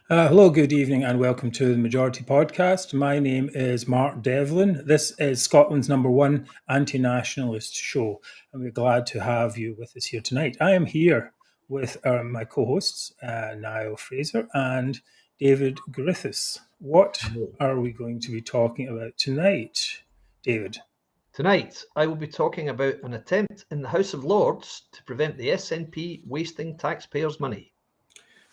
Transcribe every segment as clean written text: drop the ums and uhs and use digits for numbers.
Hello, good evening, and welcome to the Majority Podcast. My name is Mark Devlin. This is Scotland's #1 anti-nationalist show, and we're glad to have you with us here tonight. I am here with my co-hosts, Niall Fraser and David Griffiths. What are we going to be talking about tonight, David? Tonight, I will be talking about an attempt in the House of Lords to prevent the SNP wasting taxpayers' money.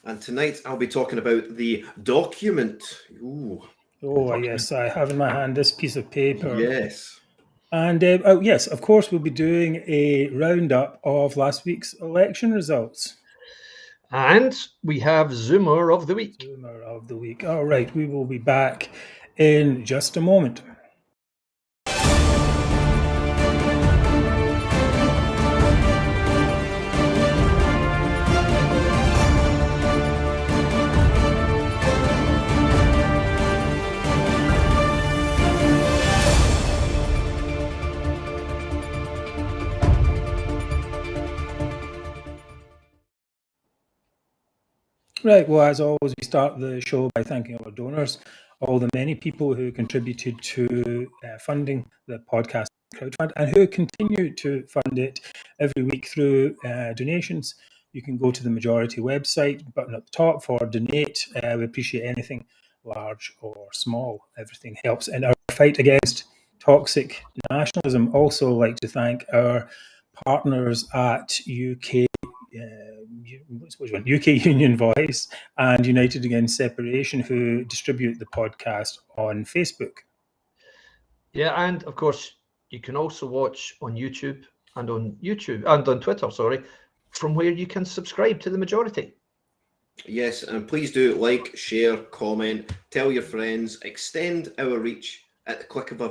And tonight I'll be talking about the document. Ooh. Oh, yes, I have in my hand this piece of paper. Yes. And yes, of course, we'll be doing a roundup of last week's election results. And we have Zoomer of the Week. Zoomer of the Week. All right, we will be back in just a moment. Right, well, as always, we start the show by thanking our donors, all the many people who contributed to funding the podcast crowdfund and who continue to fund it every week through donations. You can go to the Majority website, button at the top for donate. We appreciate anything, large or small. Everything helps in our fight against toxic nationalism. Also like to thank our partners at UK Union Voice and United Against Separation, who distribute the podcast on Facebook. Yeah, and of course, you can also watch on YouTube and on Twitter, from where you can subscribe to the Majority. Yes, and please do like, share, comment, tell your friends, extend our reach at the click of a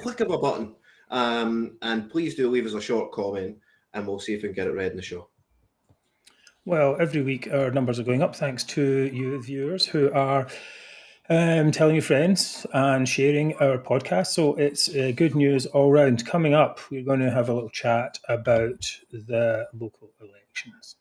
click of a button. And please do leave us a short comment, and we'll see if we can get it read in the show. Well, every week our numbers are going up thanks to you viewers who are telling your friends and sharing our podcast. So it's good news all round. Coming up, we're going to have a little chat about the local elections.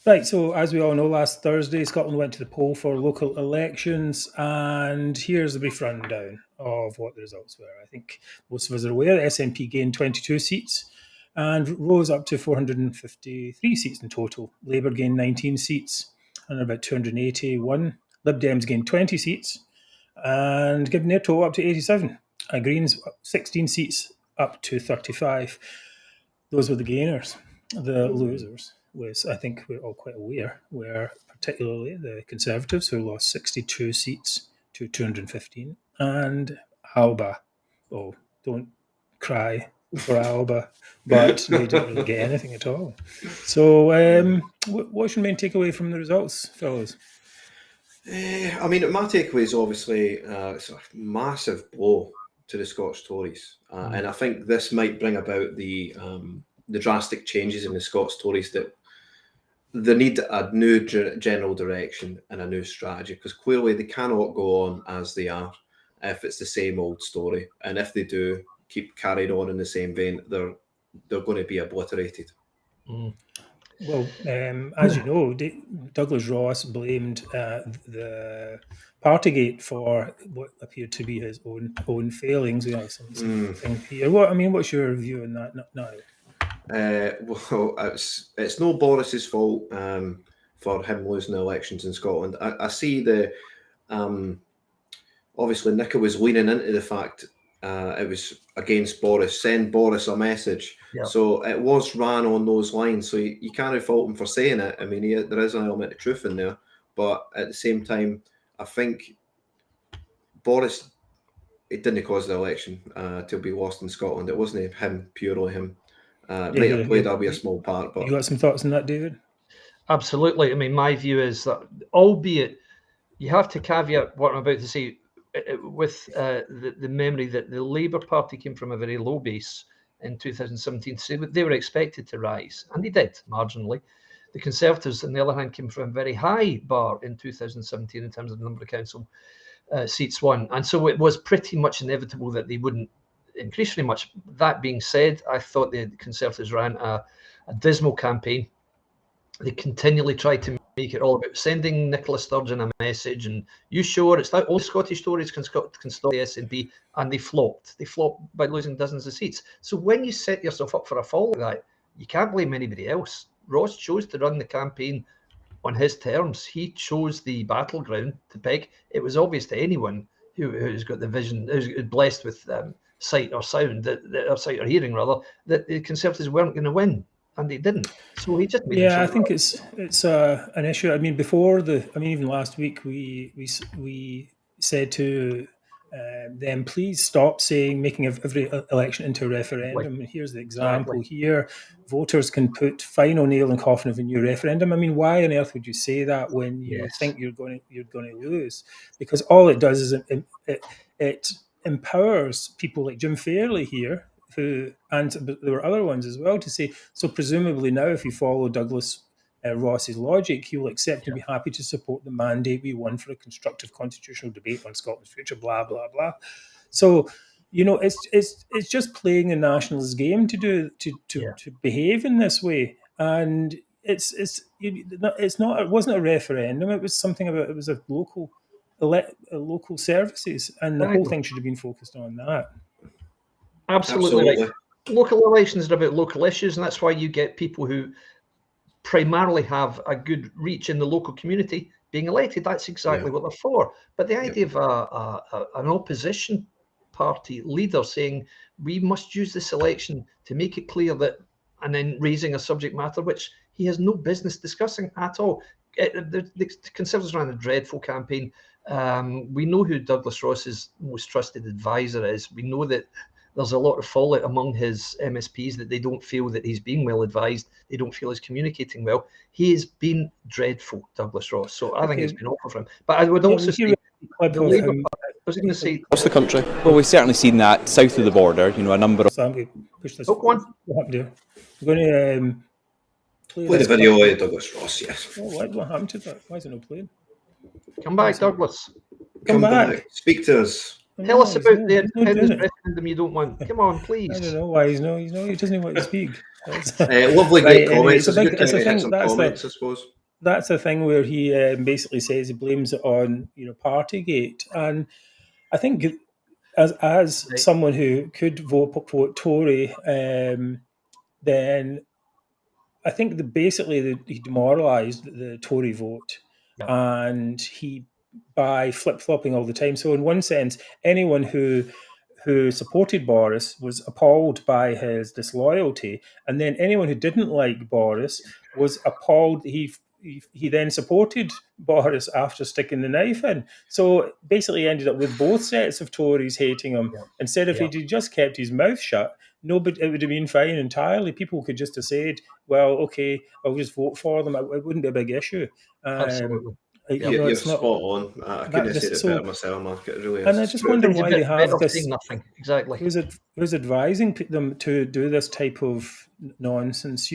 Right, so as we all know, last Thursday, Scotland went to the poll for local elections, and here's a brief rundown of what the results were. I think most of us are aware SNP gained 22 seats and rose up to 453 seats in total. Labour gained 19 seats and about 281. Lib Dems gained 20 seats and given their total up to 87. Greens 16 seats up to 35. Those were the gainers. The losers was, I think we're all quite aware, were particularly the Conservatives, who lost 62 seats to 215, and Alba. Oh, don't cry for Alba, but they didn't really get anything at all. So what's your main takeaway from the results, fellas? I mean, my takeaway is obviously it's a massive blow to the Scottish Tories. And I think this might bring about the drastic changes in the Scots Tories, that they need a new general direction and a new strategy, because clearly they cannot go on as they are if it's the same old story. And if they do keep carried on in the same vein, they're going to be obliterated. Well, as you know, Douglas Ross blamed the Partygate for what appeared to be his own failings. We have something here. What's your view on that now? Well, it's no Boris's fault for him losing the elections in Scotland. I see the obviously Nicola was leaning into the fact it was against Boris, send Boris a message. Yep. So it was ran on those lines. So you can't fault him for saying it. I mean, there is an element of truth in there, but at the same time, I think Boris, it didn't cause the election to be lost in Scotland. It wasn't him, purely him. Might have played a small part. But you got some thoughts on that, David? Absolutely. I mean, my view is that, albeit you have to caveat what I'm about to say with the memory that the Labour Party came from a very low base in 2017. So they were expected to rise, and they did marginally. The Conservatives, on the other hand, came from a very high bar in 2017 in terms of the number of council seats won. And so it was pretty much inevitable that they wouldn't increasingly much. That being said, I thought the Conservatives ran a dismal campaign. They continually tried to make it all about sending Nicola Sturgeon a message, and you sure it's that only Scottish Tories can stop the SNP, and they flopped. They flopped by losing dozens of seats. So when you set yourself up for a fall like that, you can't blame anybody else. Ross chose to run the campaign on his terms. He chose the battleground to pick. It was obvious to anyone who's got the vision, who's blessed with sight or sound, or sight or hearing rather, that the Conservatives weren't going to win, and they didn't. So he just made Yeah, I think it's an issue. I mean, even last week we said to them, please stop making every election into a referendum. And here's the example here: voters can put final nail in coffin of a new referendum. I mean, why on earth would you say that when you think you're going to lose? Because all it does is it empowers people like Jim Fairley here, and there were other ones as well, to say, so presumably now if you follow Douglas Ross's logic, he will accept and be happy to support the mandate we won for a constructive constitutional debate on Scotland's future, blah, blah, blah. So, it's just playing a nationalist game to behave in this way. And it wasn't a referendum, it was something about, it was a local services, and the whole thing should have been focused on that. Absolutely. Right. Local elections are about local issues, and that's why you get people who primarily have a good reach in the local community being elected. That's exactly what they're for. But the idea of an opposition party leader saying we must use this election to make it clear that, and then raising a subject matter which he has no business discussing at all. The Conservatives ran a dreadful campaign. We know who Douglas Ross's most trusted advisor is. We know that there's a lot of fallout among his MSPs that they don't feel that he's being well advised. They don't feel he's communicating well. He has been dreadful, Douglas Ross. So I think it's been awful for him. But I would also say the Labour Party, I was going to say across the country. Well, we've certainly seen that south of the border. A number of. So I'm going to push this. Go on. What happened there? I'm going to play the video of Douglas Ross. Yes. Oh, what happened to that? Why is it not playing? Come back, Douglas. Come back. Speak to us. Tell us about the independence referendum you don't want. Come on, please. I don't know why he doesn't want to speak. Lovely, great comments. It's a good time to get some comments, I suppose. That's the thing where he basically says he blames it on Partygate, and I think as someone who could vote Tory, then I think that basically he demoralised the Tory vote, and he, by flip-flopping all the time. So in one sense, anyone who supported Boris was appalled by his disloyalty, and then anyone who didn't like Boris was appalled he then supported Boris after sticking the knife in. So basically ended up with both sets of Tories hating him. Instead of he'd just kept his mouth shut, it would have been fine entirely. People could just have said, well, okay, I'll just vote for them. It wouldn't be a big issue. Absolutely. You're spot on. I couldn't have said it better myself, Mark. It really is. And I just wonder why they have this. Nothing. Exactly. Who's advising them to do this type of nonsense?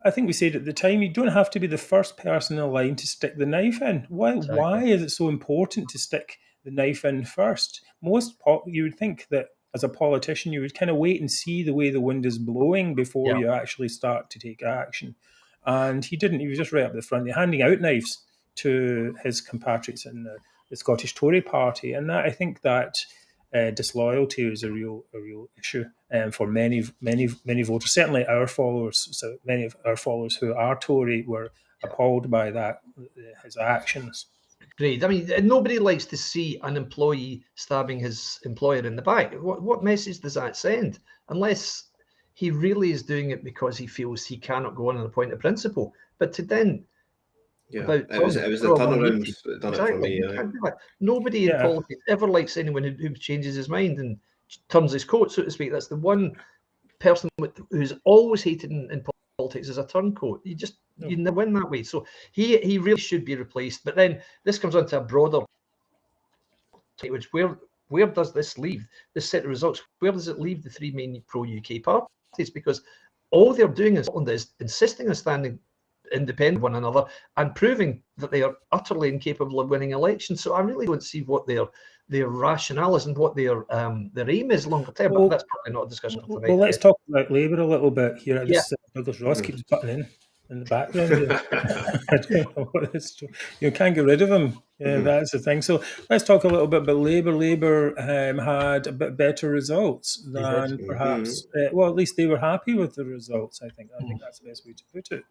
I think we said at the time, you don't have to be the first person in line to stick the knife in. Why? Exactly. Why is it so important to stick the knife in first? You would think that as a politician, you would kind of wait and see the way the wind is blowing before you actually start to take action. And he didn't. He was just right up the front, handing out knives to his compatriots in the Scottish Tory party, and that I think that disloyalty is a real issue for many voters. Certainly our followers. So many of our followers who are Tory were appalled by that, his actions. Great. I mean, nobody likes to see an employee stabbing his employer in the back. What message does that send? Unless he really is doing it because he feels he cannot go on a point of principle. But to then... it was the turnaround that done it for me. Nobody in politics ever likes anyone who changes his mind and turns his coat, so to speak. That's the one person who's always hated in politics is a turncoat. You never win that way. So he really should be replaced. But then this comes on to a broader, which where does this leave this set of results? Where does it leave the three main pro-UK parties? Because all they're doing in Scotland is insisting on standing independent of one another and proving that they are utterly incapable of winning elections. So I really don't see what their their rationale is and what their aim is longer term. Well, but that's probably not a discussion for tonight. Well, let's talk about Labour a little bit here. Yeah. Douglas Ross keeps butting in the background here. I don't know what it's. You can't get rid of him. That's the thing. So let's talk a little bit about Labour. Labour had a bit better results than perhaps. Well, at least they were happy with the results. I think that's the best way to put it.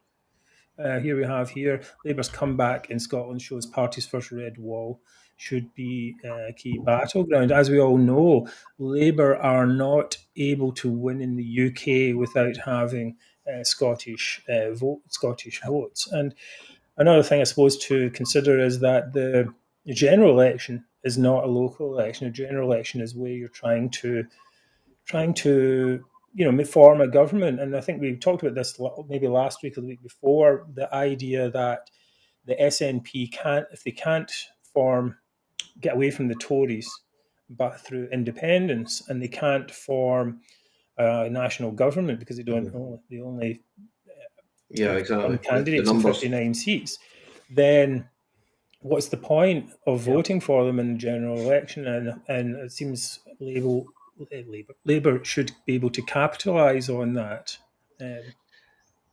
Here we have Labour's comeback in Scotland shows party's first red wall should be a key battleground. As we all know, Labour are not able to win in the UK without having Scottish votes. And another thing I suppose to consider is that the general election is not a local election. A general election is where you're trying to form a government. And I think we talked about this maybe last week or the week before, the idea that the SNP can't get away from the Tories, but through independence, and they can't form a national government because they only exactly candidates in 59 seats. Then what's the point of voting for them in the general election? And it seems Labour should be able to capitalise on that.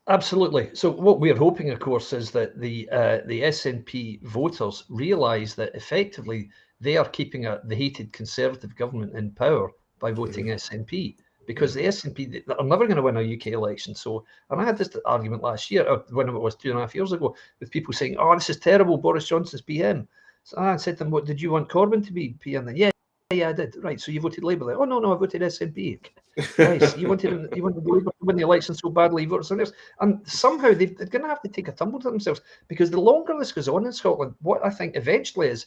Absolutely. So what we're hoping, of course, is that the SNP voters realise that effectively they are keeping the hated Conservative government in power by voting SNP, because the SNP are never going to win a UK election. So, and I had this argument last year, when it was 2.5 years ago, with people saying, "Oh, this is terrible, Boris Johnson's PM." So I said to them, "What did you want Corbyn to be PM then?" Yeah, I did. Right, so you voted Labour then? Oh no, I voted SNP. Nice. You wanted Labour to win the election so badly, you voted something else. And somehow they're going to have to take a tumble to themselves, because the longer this goes on in Scotland, what I think eventually is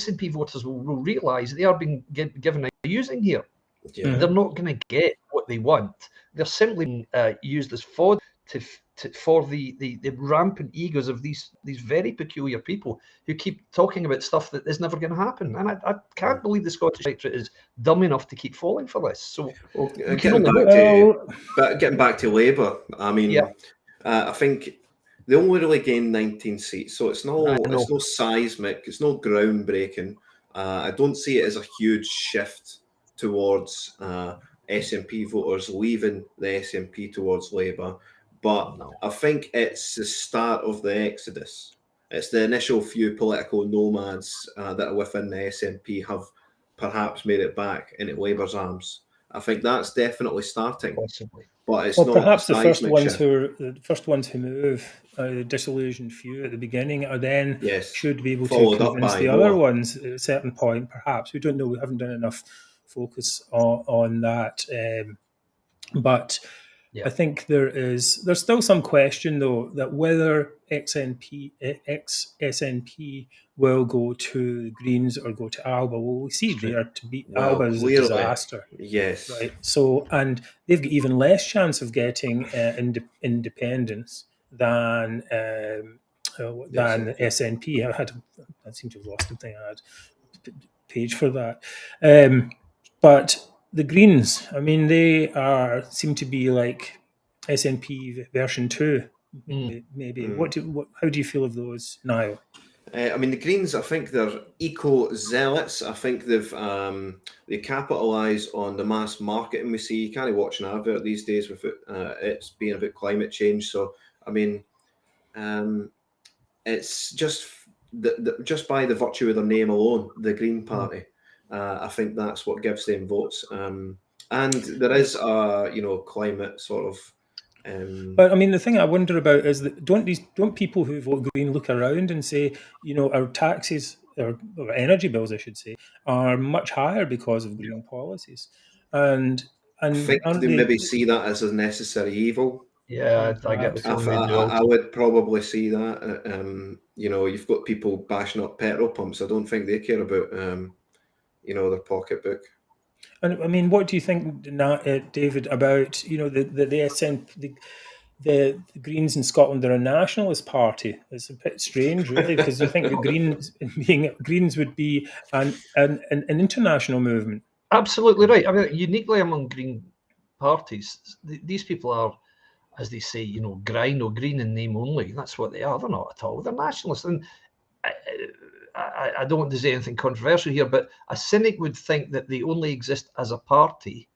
SNP voters will realise they are being given a using here. Yeah. They're not going to get what they want. They're simply being used as fodder for the rampant egos of these very peculiar people who keep talking about stuff that is never going to happen. And I can't believe the Scottish electorate is dumb enough to keep falling for this. So getting back to Labour, I mean, I think they only really gained 19 seats, so it's no seismic, it's no groundbreaking. I don't see it as a huge shift towards SNP voters leaving the SNP towards Labour. But I think it's the start of the exodus. It's the initial few political nomads that are within the SNP have perhaps made it back into Labour's arms. I think that's definitely starting. Possibly. But it's not perhaps the first ones who move, the disillusioned few at the beginning, are then should be able to convince the other ones at a certain point. Perhaps we don't know. We haven't done enough focus on that, but. I think there's still some question, though, that whether ex-SNP will go to the Greens or go to Alba. Well, we see there to beat Alba is a disaster. Yes. Right. So, and they've got even less chance of getting independence than SNP. I seem to have lost the thing. I had a page for that. But the Greens, I mean, they seem to be like SNP version 2, maybe. How do you feel of those, Niall? I mean, the Greens, I think they're eco-zealots. I think they capitalise on the mass marketing we see. You can't watch an advert these days with it's being about climate change. So, I mean, it's just just by the virtue of their name alone, the Green Party. I think that's what gives them votes. And there is climate sort of. But I mean, the thing I wonder about is that don't people who vote Green look around and say, our taxes or energy bills, I should say, are much higher because of Green policies, and I think they maybe see that as a necessary evil. Yeah, I get the feeling I would probably see that. You've got people bashing up petrol pumps. I don't think they care about their pocketbook. And I mean, what do you think, David, about the Greens in Scotland? They're a nationalist party. It's a bit strange, really, because I think the Greens would be an international movement. Absolutely right. I mean, uniquely among Green parties, these people are, as they say, green in name only. That's what they are. They're not at all. They're nationalists. And I don't want to say anything controversial here, but a cynic would think that they only exist as a party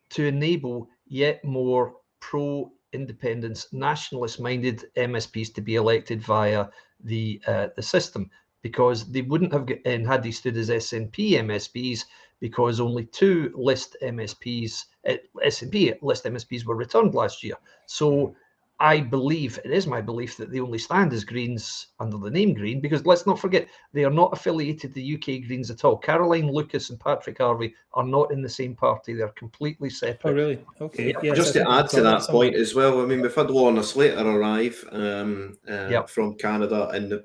to enable yet more pro-independence, nationalist-minded MSPs to be elected via the system, because they wouldn't have had they stood as SNP MSPs, because only 2 list MSPs, SNP list MSPs were returned last year. So I believe, it is my belief, that they only stand as Greens under the name Green, because let's not forget, they are not affiliated to the UK Greens at all. Caroline Lucas and Patrick Harvey are not in the same party. They're completely separate. Oh, really? Okay. Yeah. Yes, Just I to think I add to saw that somewhere. point as well, I mean, we've had Lorna Slater arrive Yep. from Canada, and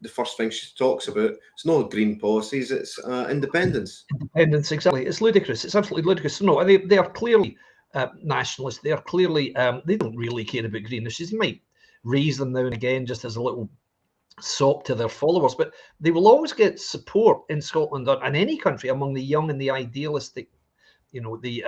the first thing she talks about, it's not green policies, it's independence. Independence, exactly. It's ludicrous. It's absolutely ludicrous. So no, they are clearly nationalists. They are clearly, they don't really care about green issues. They might raise them now and again just as a little sop to their followers, but they will always get support in Scotland or in any country among the young and the idealistic, the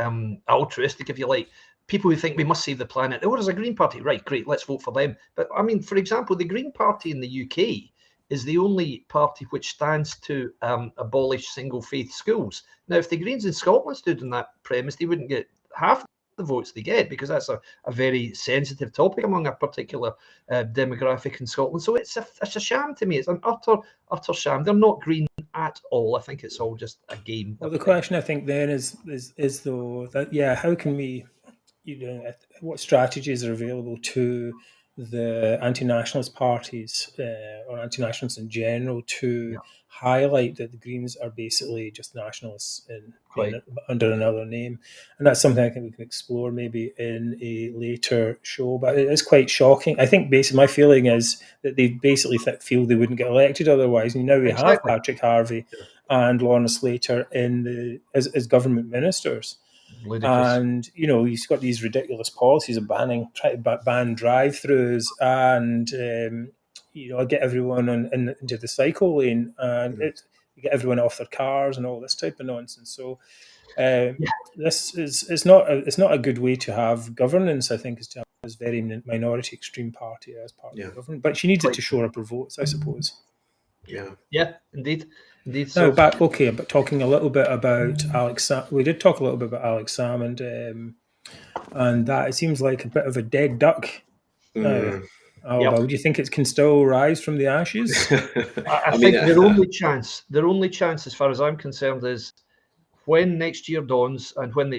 altruistic, if you like, people who think we must save the planet. Oh, there's a Green Party. Right, great, let's vote for them. But I mean, for example, the Green Party in the UK is the only party which stands to abolish single faith schools. Now, if the Greens in Scotland stood on that premise, they wouldn't get half the votes they get, because that's a very sensitive topic among a particular demographic in Scotland. So it's a sham to me. It's an utter sham. They're not green at all. I think it's all just a game. Well, the question I think then is though that, yeah, how can we, what strategies are available to the anti-nationalist parties or anti-nationalists in general to highlight that the Greens are basically just nationalists under another name? And that's something I think we can explore maybe in a later show. But it is quite shocking. I think basically my feeling is that they basically feel they wouldn't get elected otherwise. And now we have Patrick Harvey and Lorna Slater as government ministers. Ludicrous. And he's got these ridiculous policies of trying to ban drive-throughs and get everyone into the cycle lane and get everyone off their cars and all this type of nonsense. So this is not a good way to have governance. I think is to have this very minority extreme party as part of the government, but she needs it to shore up her votes, I suppose. Yeah, indeed. Now, but talking a little bit about Alex, we did talk a little bit about Alex Salmond, and that it seems like a bit of a dead duck. Now, do you think it can still rise from the ashes? I think their only chance, as far as I'm concerned, is when next year dawns and when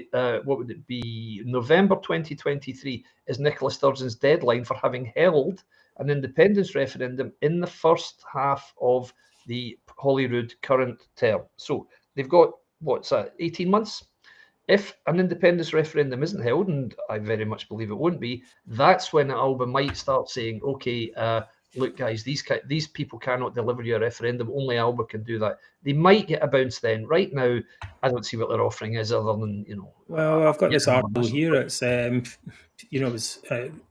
what would it be? November 2023 is Nicola Sturgeon's deadline for having held an independence referendum in the first half of the Holyrood current term. So they've got, 18 months? If an independence referendum isn't held, and I very much believe it won't be, that's when Alba might start saying, okay, look, guys, these people cannot deliver you a referendum. Only Alba can do that. They might get a bounce then. Right now, I don't see what their offering is other than, Well, I've got this article here. It's,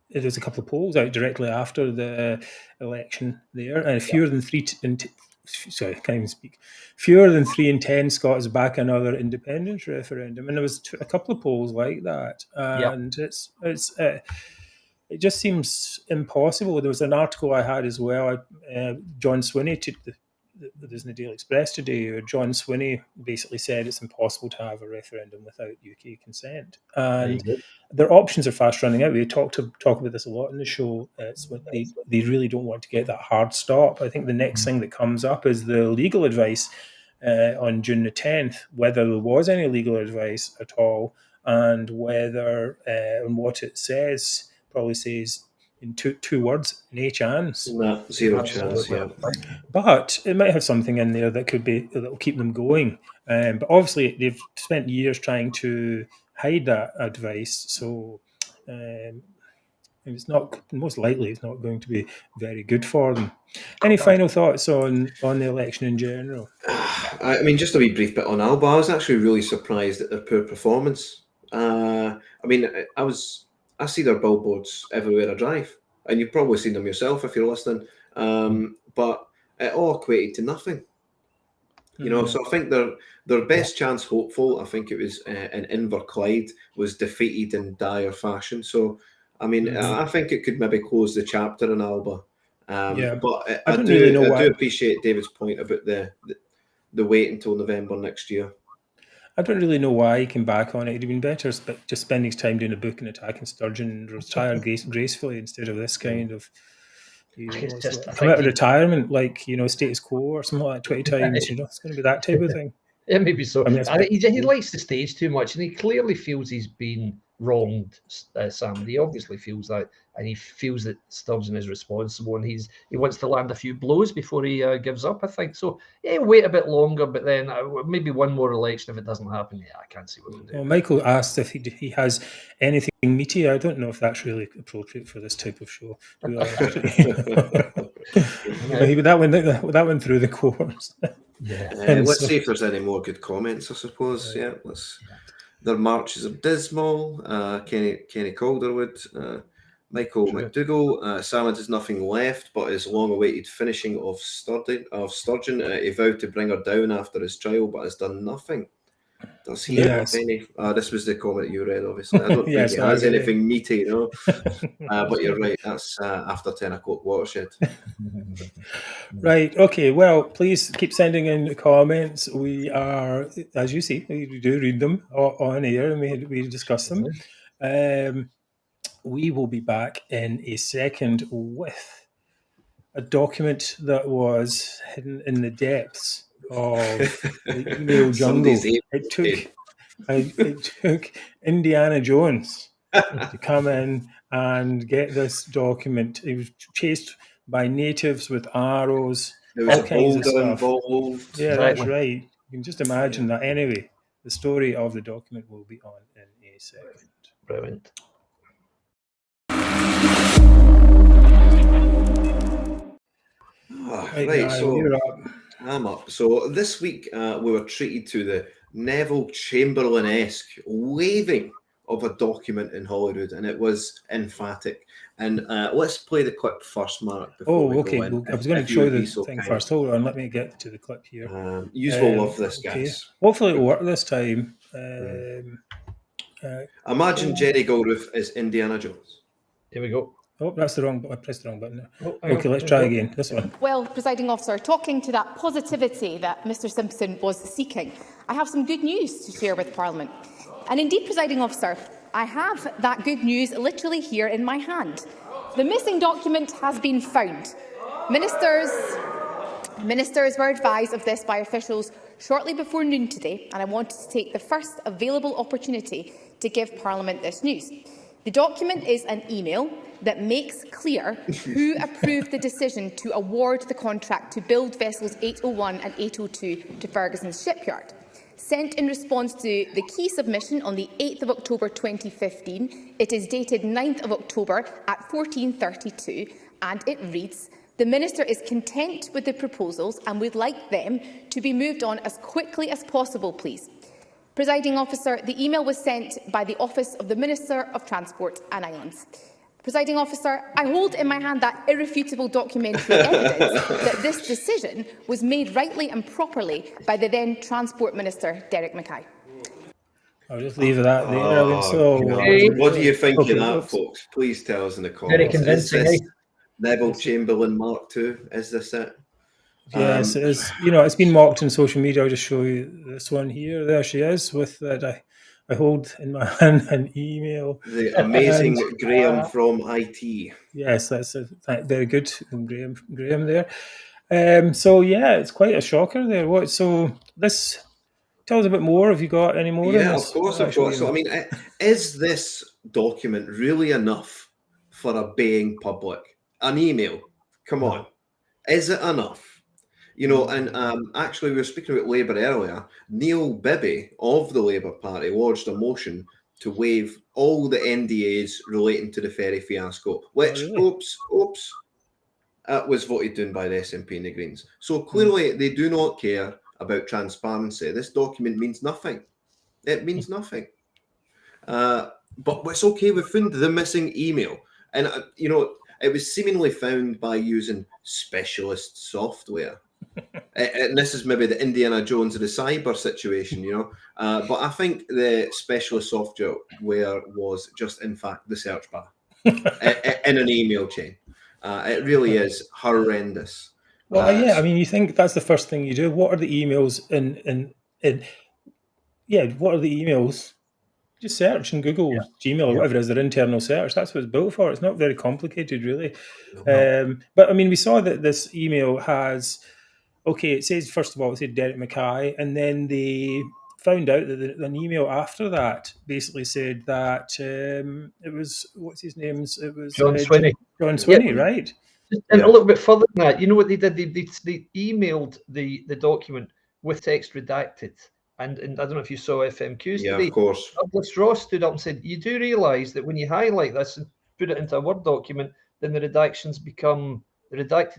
there's a couple of polls out directly after the election there, and fewer than 3 in 10 Scots back another independence referendum, and there was a couple of polls like that, and it just seems impossible. There was an article I had as well. John Swinney there's in the Daily Express today, where John Swinney basically said it's impossible to have a referendum without UK consent, and their options are fast running out. We talk about this a lot in the show. It's when they really don't want to get that hard stop. I think the next thing that comes up is the legal advice on June the 10th, whether there was any legal advice at all, and whether and what it says. Probably says in two words, no chance. No, zero chance, yeah. But it might have something in there that will keep them going. But obviously, they've spent years trying to hide that advice, so it's not most likely it's not going to be very good for them. Any final thoughts on the election in general? I mean, just a wee brief bit on Alba. I was actually really surprised at their poor performance. I mean, I see their billboards everywhere I drive, and you've probably seen them yourself if you're listening. But it all equated to nothing, So I think their best chance hopeful, I think it was in Inverclyde, was defeated in dire fashion. So I mean, I think it could maybe close the chapter in Alba. But I don't really know I why. do appreciate David's point about the wait until November next year. I don't really know why he came back on it. It'd have been better just spending his time doing a book and attacking Sturgeon and retire gracefully instead of this kind of, come out of retirement like, status quo or something like that 20 times. It's going to be that type of thing. Yeah, maybe so. I mean, he likes the stage too much, and he clearly feels he's been wronged, Sam. He obviously feels that, and he feels that Sturgeon is responsible, and he wants to land a few blows before he gives up, I think. So, yeah, wait a bit longer, but then maybe one more election if it doesn't happen. Yeah, I can't see what we'll do. Well, Michael asked if he has anything meaty. I don't know if that's really appropriate for this type of show. That went through the course. Yeah. Let's see if there's any more good comments, I suppose. Yeah, their marches are dismal. Kenny Calderwood, Michael McDougall, Salmon has nothing left but his long-awaited finishing of Sturgeon. He vowed to bring her down after his trial, but has done nothing. Does he have any? This was the comment you read, obviously. I don't think he has anything meaty, but you're right. That's after 10 o'clock watershed. Right. Okay. Well, please keep sending in the comments. We are, as you see, we do read them on air and we discuss them. We will be back in a second with a document that was hidden in the depths of the email jungle. It took Indiana Jones to come in and get this document. He was chased by natives with arrows. There was all kinds of stuff involved. Yeah, that's right. You can just imagine that. Anyway, the story of the document will be on in a second. Brilliant. Right, so I'm up. So this week we were treated to the Neville Chamberlain-esque waving of a document in Hollywood, and it was emphatic. And let's play the clip first, Mark. I was going to show you the thing first. Hold on, let me get to the clip here. You will love this, guys. Hopefully it'll work this time. Imagine Jerry Goldsmith as Indiana Jones. Here we go. Oh, that's the wrong button. I pressed the wrong button. Okay, let's try again. This one. Well, Presiding Officer, talking to that positivity that Mr Simpson was seeking, I have some good news to share with Parliament. And indeed, Presiding Officer, I have that good news literally here in my hand. The missing document has been found. Ministers were advised of this by officials shortly before noon today, and I wanted to take the first available opportunity to give Parliament this news. The document is an email that makes clear who approved the decision to award the contract to build vessels 801 and 802 to Ferguson's shipyard. Sent in response to the key submission on the 8th of October 2015, it is dated 9th of October at 14:32, and it reads, "The Minister is content with the proposals and would like them to be moved on as quickly as possible, please." Presiding Officer, the email was sent by the Office of the Minister of Transport and Islands. Presiding Officer, I hold in my hand that irrefutable documentary evidence that this decision was made rightly and properly by the then Transport Minister, Derek Mackay. I'll just leave that there. What do you think of that, folks? Please tell us in the comments. Very convincing, is this Neville Chamberlain Mark II? Is this it? Yes, it is. It's been mocked in social media. I'll just show you this one here. There she is with that. I hold in my hand an email. The amazing Graham from IT. Yes, that's very good, Graham there. So yeah, it's quite a shocker there. So this, tell us a bit more. Have you got any more? Yeah, of course I've got. So I mean, is this document really enough for a baying public? An email? Come on, is it enough? And actually, we were speaking about Labour earlier. Neil Bibby of the Labour Party lodged a motion to waive all the NDAs relating to the ferry fiasco, which, oops, was voted down by the SNP and the Greens. So clearly, they do not care about transparency. This document means nothing. It means nothing. But it's okay. We found the missing email, and it was seemingly found by using specialist software. And this is maybe the Indiana Jones of the cyber situation, but I think the specialist software was just, in fact, the search bar in an email chain. It really is horrendous. Well, yeah, I mean, you think that's the first thing you do. What are the emails what are the emails? Just search in Google, Gmail, or whatever it is, their internal search. That's what it's built for. It's not very complicated, really. But I mean, we saw that this email has, it says, first of all, it said Derek Mackay, and then they found out that an email after that basically said that it was, what's his name? It was John Swinney. John Swinney, right? And a little bit further than that, you know what they did? They emailed the document with text redacted. And I don't know if you saw FMQs today. Of course. Douglas Ross stood up and said, you do realise that when you highlight this and put it into a Word document, then the redacted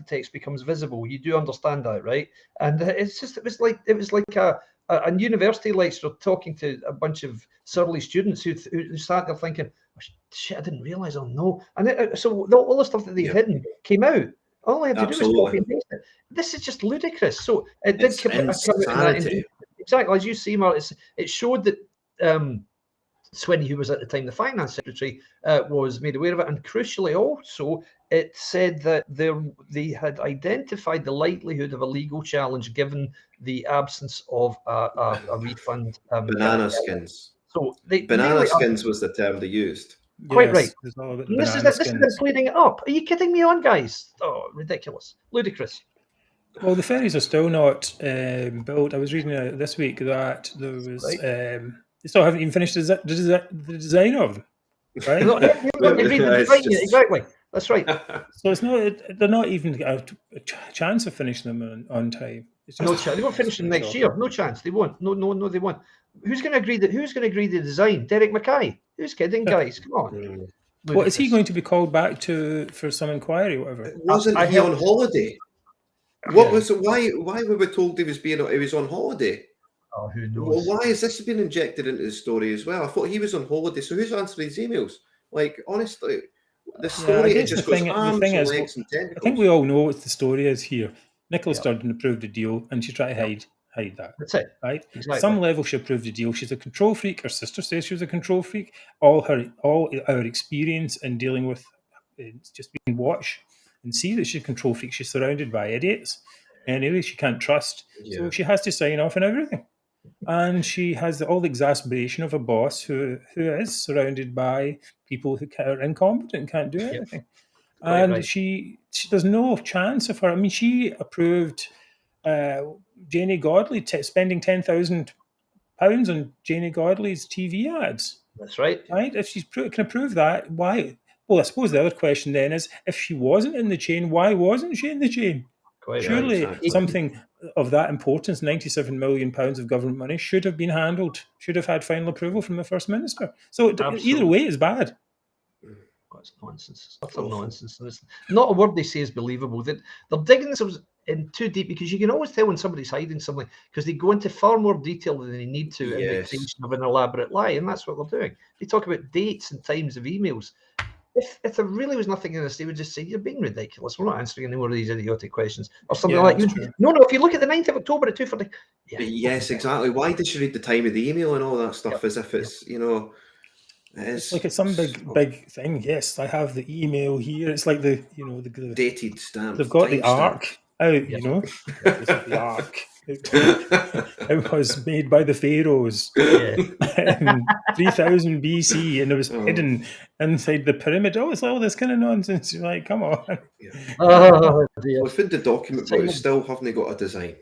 text becomes visible. You do understand that, right? And it was like a university lecturer talking to a bunch of surly students who sat there thinking, oh, shit, I didn't realise. Oh no! And so all the stuff that they'd hidden came out. All I had to do was copy and paste it. This is just ludicrous. So it did come out. Exactly, as you see, Mark, it showed that Swinney, who was at the time the finance secretary, was made aware of it, and crucially also it said that they had identified the likelihood of a legal challenge given the absence of a refund. Banana skins. So banana skins was the term they used. Quite right. This is them cleaning it up. Are you kidding me on, guys? Oh, ridiculous, ludicrous. Well, the ferries are still not built. I was reading this week that there was they still haven't even finished the design of them. Right? Exactly. That's right. So it's not. They're not even a chance of finishing them on time. No chance. They won't finish them next year. No chance. They won't. No, they won't. Who's going to agree the design? Derek Mackay. Who's kidding, guys? Come on. What is he going to be called back to for some inquiry, or whatever? Wasn't he on holiday? What was why were we told he was on holiday? Oh, who knows? Well, why has this been injected into the story as well? I thought he was on holiday. So who's answering his emails? Like, honestly, the story just goes arms and legs and tentacles. I think we all know what the story is here. Nicola Sturgeon approved the deal, and she tried to hide that. That's it. Right? Exactly. At some level, she approved the deal. She's a control freak. Her sister says she was a control freak. All our experience in dealing with just being watched and see that she's a control freak. She's surrounded by idiots. Anyway, she can't trust. So she has to sign off on everything. And she has all the exasperation of a boss who is surrounded by people who are incompetent and can't do anything. And she there's no chance of her. I mean, she approved Janie Godley spending £10,000 on Janie Godley's TV ads. That's right. Right? If she can approve that, why? Well, I suppose the other question then is, if she wasn't in the chain, why wasn't she in the chain? Surely something of that importance, £97 million of government money, should have been handled, should have had final approval from the First Minister. So either way is bad. That's nonsense. It's utter nonsense. It's not a word they say is believable. They're digging themselves in too deep, because you can always tell when somebody's hiding something, because they go into far more detail than they need to in the creation of an elaborate lie, and that's what they're doing. They talk about dates and times of emails. If there really was nothing in this, they would just say, you're being ridiculous. We're not answering any more of these idiotic questions. Or something like that. No, if you look at the 9th of October at 2:40. Yes, exactly. Why did she read the time of the email and all that stuff as if it's, it's like it's some big thing. Yes, I have the email here. It's like the dated stamp. They've got the ark out, the ark. It was made by the pharaohs in 3000 BC, and it was hidden inside the pyramid. Oh, it's all this kind of nonsense. You're like, come on. We found the document, but we still haven't got a design.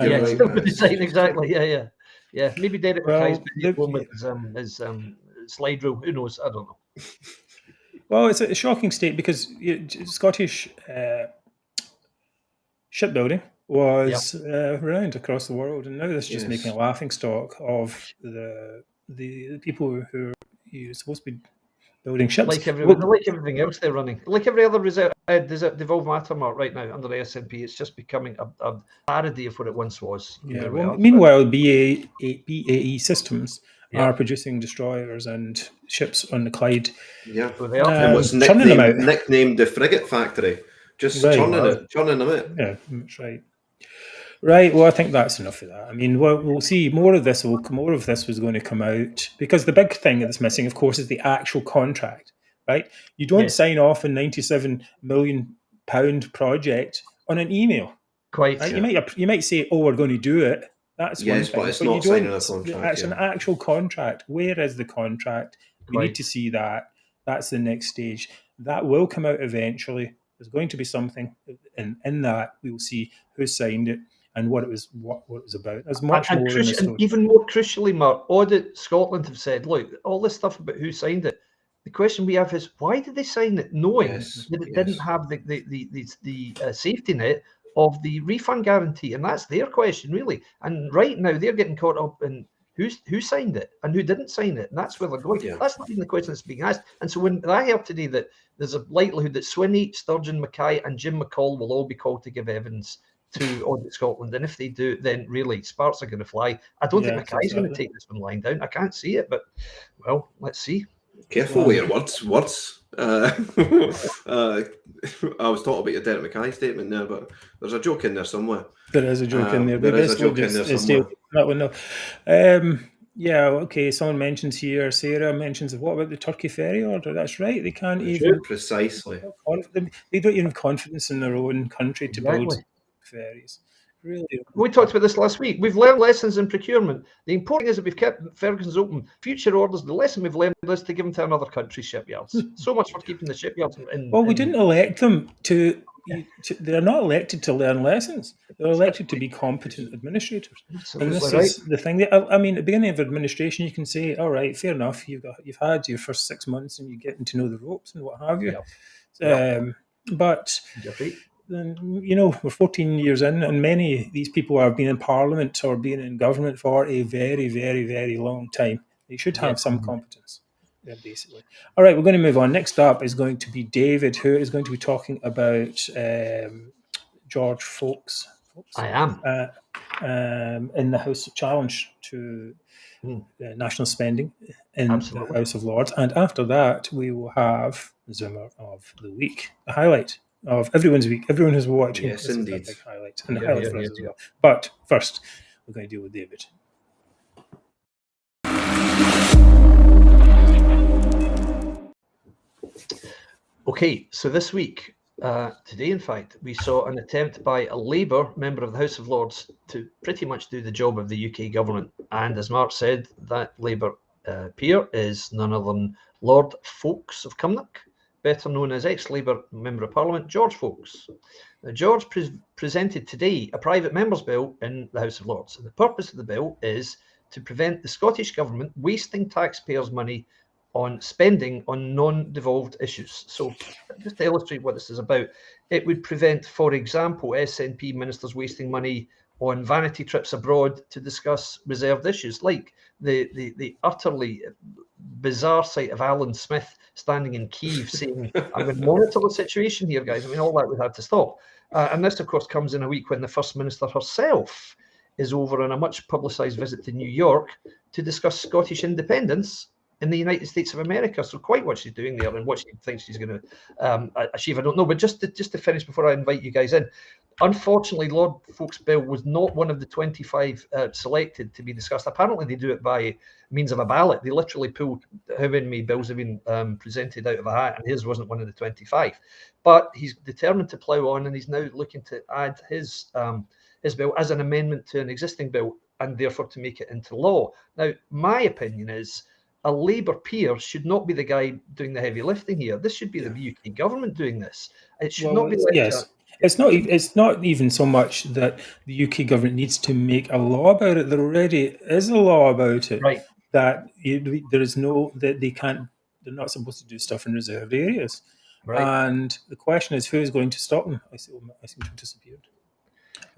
Still the design, exactly. Yeah. Maybe Derek Mackay's been with his slide rule. Who knows? I don't know. Well, it's a shocking state, because Scottish shipbuilding was renowned across the world, and now this is just making a laughing stock of the people who are supposed to be building ships. Like everything else they're running, like every other devolved matter mark right now under the SNP, it's just becoming a parody of what it once was. Meanwhile, BAE Systems are producing destroyers and ships on the Clyde. Yeah, and what's nicknamed the Frigate Factory. Just churning them out. Yeah, that's right. Right. Well, I think that's enough of that. I mean, we'll see more of this. More of this was going to come out, because the big thing that's missing, of course, is the actual contract. right? You don't Yes. sign off a £97 million project on an email. Quite. Right? You might say, "Oh, we're going to do it." That's Yes, one thing, but it's you not don't. signing a contract, It's an actual contract. Where is the contract? We need Quite. to see that. That's the next stage. That will come out eventually. There's going to be something, and in that we will see who signed it and what it was about. There's much more in the And story. even more crucially, Mark, Audit Scotland have said, look, all this stuff about who signed it. The question we have is, why did they sign it, knowing that it didn't have the safety net of the refund guarantee? And that's their question, really. And right now, they're getting caught up in who signed it and who didn't sign it. And that's where they're going. Yeah. That's not even the question that's being asked. And so when I heard today that there's a likelihood that Swinney, Sturgeon, Mackay, and Jim McCall will all be called to give evidence to Audit Scotland, and if they do, then really sparks are going to fly. I don't think Mackay's going to take this one lying down. I can't see it, but well, let's see. Careful with your words. I was talking about your Derek Mackay statement there, but there's a joke in there somewhere. There is a joke in there. There is a joke in there somewhere. That one, no. Yeah, okay. Someone mentions here, Sarah mentions, what about the Turkey ferry order? That's right. They can't even precisely. They don't even have confidence in their own country to build ferries. Really, we talked about this last week. We've learned lessons in procurement. The important is that we've kept Ferguson's open. Future orders, the lesson we've learned is to give them to another country's shipyards. So much for keeping the shipyards in. Well, we didn't elect them to. They're not elected to learn lessons. They're elected to be competent administrators. And this is the thing. I mean, at the beginning of administration, you can say, "All right, fair enough. You've had your first 6 months, and you're getting to know the ropes and what have you." But then, we're 14 years in, and many of these people have been in Parliament or been in government for a very, very, very long time. They should have some competence. Yeah, basically. All right, we're going to move on. Next up is going to be David, who is going to be talking about George Fawkes. I am. In the House challenge to national spending in the House of Lords. And after that, we will have Zoomer of the Week, the highlight of everyone's week. Everyone who's watching. Yes, indeed. A big highlight. And the highlight for us as well. But first, we're going to deal with David. Okay, so this week, today in fact, we saw an attempt by a Labour member of the House of Lords to pretty much do the job of the UK government. And as Mark said, that Labour peer is none other than Lord Fawkes of Cumnock, better known as ex-Labour Member of Parliament, George Fawkes. Now, George presented today a private member's bill in the House of Lords. And the purpose of the bill is to prevent the Scottish Government wasting taxpayers' money on spending on non-devolved issues. So just to illustrate what this is about, it would prevent, for example, SNP ministers wasting money on vanity trips abroad to discuss reserved issues, like the utterly bizarre sight of Alan Smith standing in Kyiv saying, I'm going to monitor the situation here, guys. I mean, all that would have to stop. And this, of course, comes in a week when the First Minister herself is over on a much publicised visit to New York to discuss Scottish independence in the United States of America. So quite what she's doing there and what she thinks she's going to achieve, I don't know. But just to finish before I invite you guys in, unfortunately, Lord Fawkes' bill was not one of the 25 selected to be discussed. Apparently, they do it by means of a ballot. They literally pulled how many bills have been presented out of a hat, and his wasn't one of the 25. But he's determined to plough on, and he's now looking to add his bill as an amendment to an existing bill, and therefore to make it into law. Now, my opinion is a Labour peer should not be the guy doing the heavy lifting here. This should be the UK government doing this. It should not be. It's not even so much that the UK government needs to make a law about it. There already is a law about it. Right. That there is that they can't. They're not supposed to do stuff in reserved areas. Right. And the question is, who is going to stop them? I seem to have disappeared.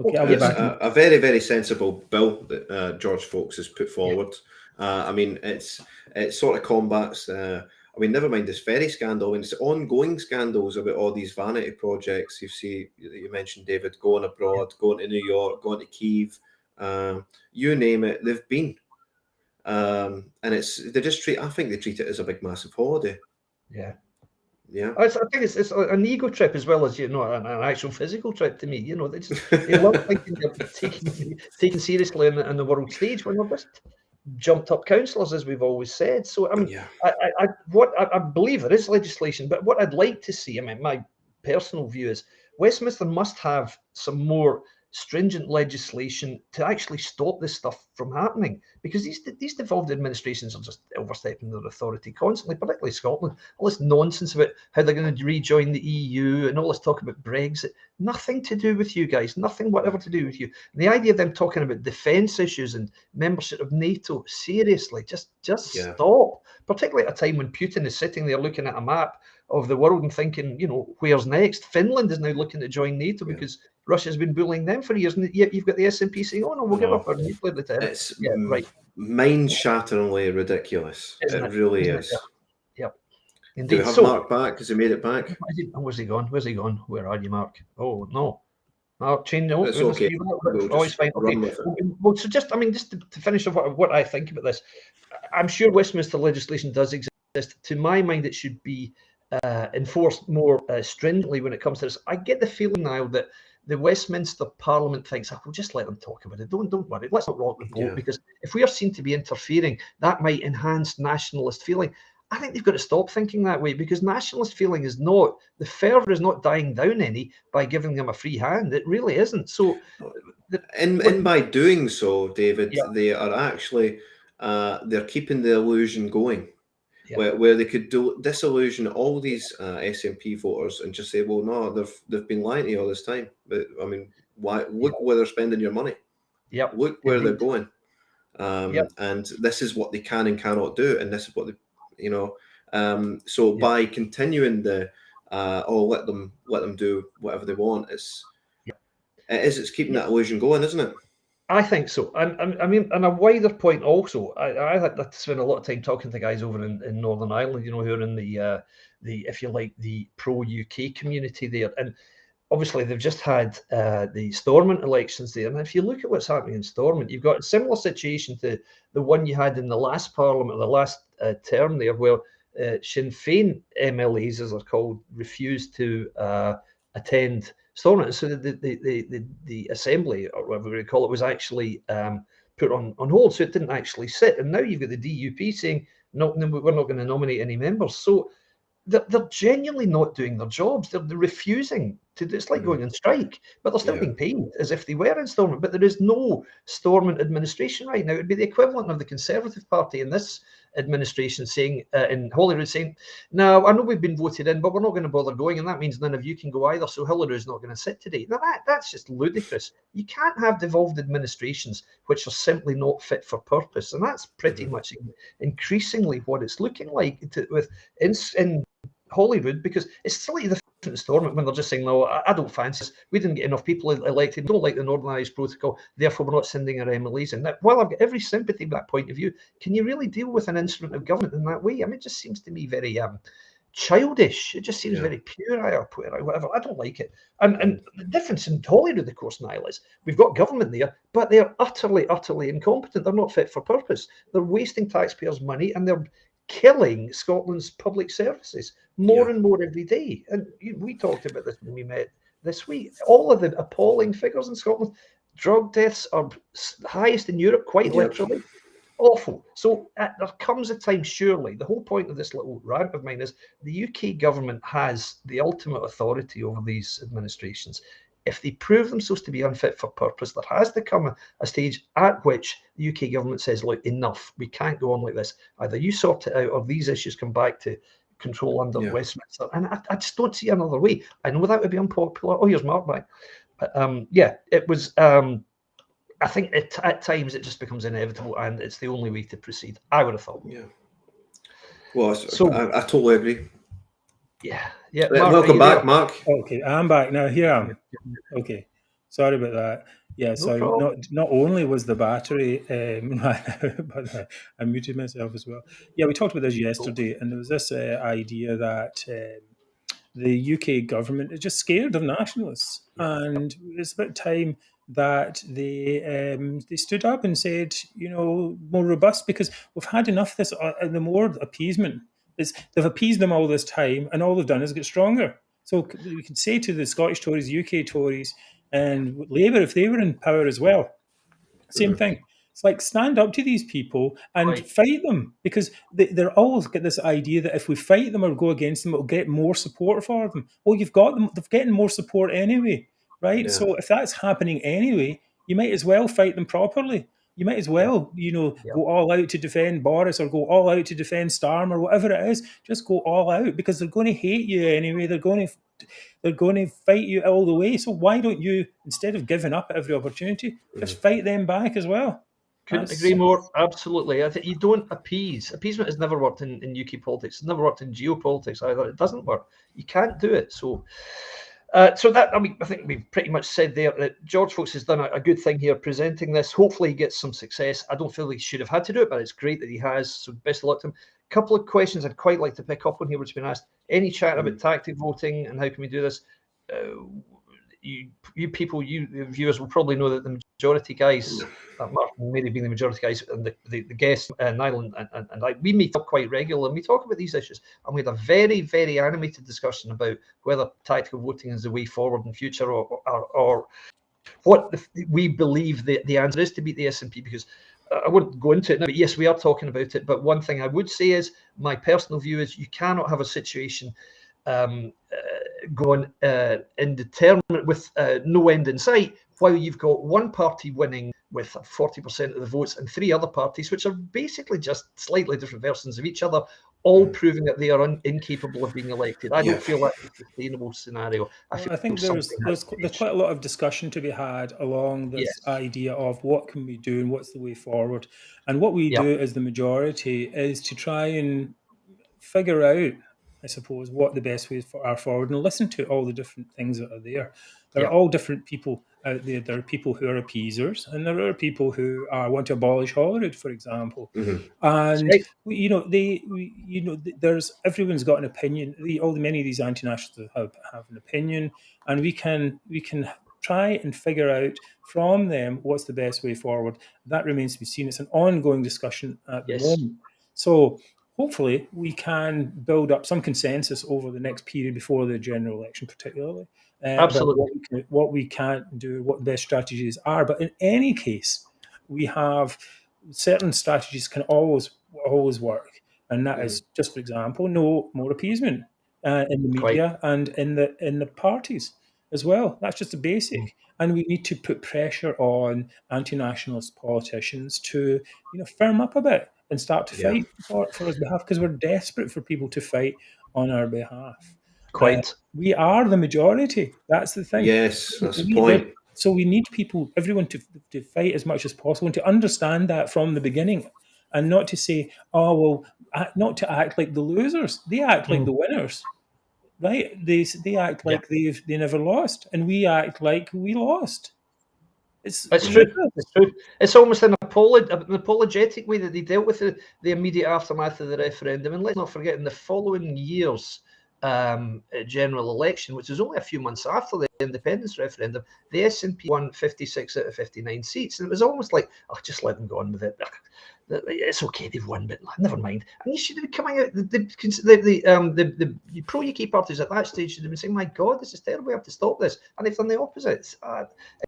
Okay, I'll be back. A very, very sensible bill that George Fawkes has put forward. I mean, it sort of combats. I mean, never mind this ferry scandal. I mean, it's ongoing scandals about all these vanity projects. You mentioned, David, going abroad, going to New York, going to Kyiv, you name it, they've been. And they treat it as a big, massive holiday. Yeah. Yeah, I think it's an ego trip as well as an actual physical trip to me. They love thinking they're taken seriously in the world stage when they're just jumped up councillors, as we've always said. So I mean, Yeah. I believe there is legislation, but what I'd like to see, I mean, my personal view is Westminster must have some more stringent legislation to actually stop this stuff from happening, because these devolved administrations are just overstepping their authority constantly, particularly Scotland. All this nonsense about how they're going to rejoin the EU and all this talk about Brexit, nothing to do with you guys, nothing whatever to do with you. And the idea of them talking about defence issues and membership of NATO, seriously, just stop. Particularly at a time when Putin is sitting there looking at a map of the world and thinking, you know, where's next? Finland is now looking to join NATO because Russia's been bullying them for years, and yet you've got the SNP saying, "Oh no, we'll give up our nuclear deterrent." It's mind-shatteringly ridiculous. Isn't It really Isn't is. Yep. Do Indeed. we have So, Mark back? Has he made it back? where's he gone? Where's he gone? Where are you, Mark? Oh no. Mark, change. No, It's okay. We'll always just fine. run Okay. with it. Well, so just, I mean, just to finish off what I think about this, I'm sure Westminster legislation does exist. To my mind, it should be enforced more stringently when it comes to this. I get the feeling now that the Westminster Parliament thinks, we'll just let them talk about it. Don't worry. Let's not rock the boat, because if we are seen to be interfering, that might enhance nationalist feeling. I think they've got to stop thinking that way, because nationalist feeling is not, the fervour is not dying down any by giving them a free hand. It really isn't. So, and by doing so, David, they are actually they're keeping the illusion going. Where they could disillusion all these SNP voters and just say, well, no, they've been lying to you all this time. But I mean, why? Look where they're spending your money. Look where they're going. And this is what they can and cannot do, and this is what they, So by continuing the let them do whatever they want, it's keeping that illusion going, isn't it? I think so. I mean, on a wider point also, I had to spend a lot of time talking to guys over in Northern Ireland, you know, who are in the if you like, the pro-UK community there. And obviously they've just had the Stormont elections there. And if you look at what's happening in Stormont, you've got a similar situation to the one you had in the last Parliament, the last term there, where Sinn Féin MLAs, as they're called, refused to attend Stormont. So the assembly, or whatever we call it, was actually put on hold. So it didn't actually sit. And now you've got the DUP saying, no, we're not going to nominate any members. So they're genuinely not doing their jobs. They're refusing to. It's like going on strike, but they're still being paid as if they were in Stormont. But there is no Stormont administration right now. It'd be the equivalent of the Conservative Party in this administration saying, in Holyrood, saying, no, I know we've been voted in, but we're not going to bother going, and that means none of you can go either. So Holyrood's not going to sit today. Now that's just ludicrous. You can't have devolved administrations which are simply not fit for purpose, and that's pretty much increasingly what it's looking like in Holyrood, because it's slightly different in Stormont when they're just saying, no, I don't fancy this. We didn't get enough people elected. We don't like the Northern Irish Protocol. Therefore, we're not sending our MLAs in. Now, while I've got every sympathy with that point of view, can you really deal with an instrument of government in that way? I mean, it just seems to me very childish. It just seems very puerile, whatever. I don't like it. And the difference in Holyrood, of course, Niall, is we've got government there, but they're utterly, utterly incompetent. They're not fit for purpose. They're wasting taxpayers' money, and they're killing Scotland's public services more and more every day. And we talked about this when we met this week. All of the appalling figures in Scotland. Drug deaths are highest in Europe, quite literally. Awful. So there comes a time, surely, the whole point of this little rant of mine is the UK government has the ultimate authority over these administrations. If they prove themselves to be unfit for purpose, there has to come a stage at which the UK government says, look, enough, we can't go on like this. Either you sort it out or these issues come back to control under Westminster. And I just don't see another way. I know that would be unpopular. Oh, here's Mark back. But it was, I think at times it just becomes inevitable, and it's the only way to proceed, I would have thought. Yeah. Well, so I totally agree. Yeah. Mark, welcome back, Mark. Okay, I'm back now. Here I am. Okay, sorry about that. Yeah, so not only was the battery ran out, but I muted myself as well. Yeah, we talked about this yesterday, and there was this idea that the UK government is just scared of nationalists, and it's about time that they stood up and said, more robust, because we've had enough of this. The more appeasement. They've appeased them all this time, and all they've done is get stronger. So we could say to the Scottish Tories, UK Tories, and Labour, if they were in power as well, same thing. It's like, stand up to these people and Right. fight them, because they're always got this idea that if we fight them or go against them, it'll get more support for them. Well, you've got them; they're getting more support anyway, right? Yeah. So if that's happening anyway, you might as well fight them properly. You might as well, go all out to defend Boris or go all out to defend Starmer or whatever it is. Just go all out, because they're going to hate you anyway. They're going to fight you all the way. So why don't you, instead of giving up at every opportunity, just fight them back as well? Couldn't agree more. Absolutely. I think you don't appease. Appeasement has never worked in UK politics. It's never worked in geopolitics either. It doesn't work. You can't do it. So that, I think we've pretty much said there that George Folks has done a good thing here presenting this. Hopefully he gets some success. I don't feel he should have had to do it, but it's great that he has. So best of luck to him. A couple of questions I'd quite like to pick up on here, which have been asked. Any chat about tactic voting and how can we do this? You people, you viewers will probably know that the majority guys, Martin Mary being the majority guys, and the guests, Niall and I, we meet up quite regularly and we talk about these issues. And we had a very, very animated discussion about whether tactical voting is the way forward in future or what we believe the answer is to beat the SNP, because I wouldn't go into it now, but yes, we are talking about it. But one thing I would say is my personal view is you cannot have a situation going indeterminate with no end in sight, while you've got one party winning with 40% of the votes and three other parties, which are basically just slightly different versions of each other, all proving that they are incapable of being elected. I don't feel that's a sustainable scenario. I think there's quite a lot of discussion to be had along this idea of what can we do and what's the way forward. And what we do as the majority is to try and figure out, I suppose, what the best ways are forward, and listen to all the different things that are there. There are all different people out there. There are people who are appeasers, and there are people who want to abolish Holyrood, for example. And there's everyone's got an opinion. Many of these anti-nationalists have an opinion, and we can try and figure out from them what's the best way forward. That remains to be seen. It's an ongoing discussion at the moment. So hopefully we can build up some consensus over the next period before the general election, particularly. Absolutely. What we can't do, what the best strategies are. But in any case, we have certain strategies can always work. And that is, just for example, no more appeasement in the media and in the parties as well. That's just a basic. And we need to put pressure on anti-nationalist politicians to firm up a bit and start to fight for us behalf, because we're desperate for people to fight on our behalf. We are the majority. That's the thing. Yes, that's the point. So we need everyone to fight as much as possible and to understand that from the beginning, and not to say, not to act like the losers. They act like the winners, right? They act like they never lost, and we act like we lost. It's true. It's true. It's almost an apologetic way that they dealt with the immediate aftermath of the referendum. And let's not forget, in the following year's general election, which was only a few months after the independence referendum, the SNP won 56 out of 59 seats. And it was almost like, just let them go on with it. It's okay, they've won, but never mind. And you should have been coming out, the pro-UK parties at that stage should have been saying, my God, this is terrible, we have to stop this. And they've done the opposite.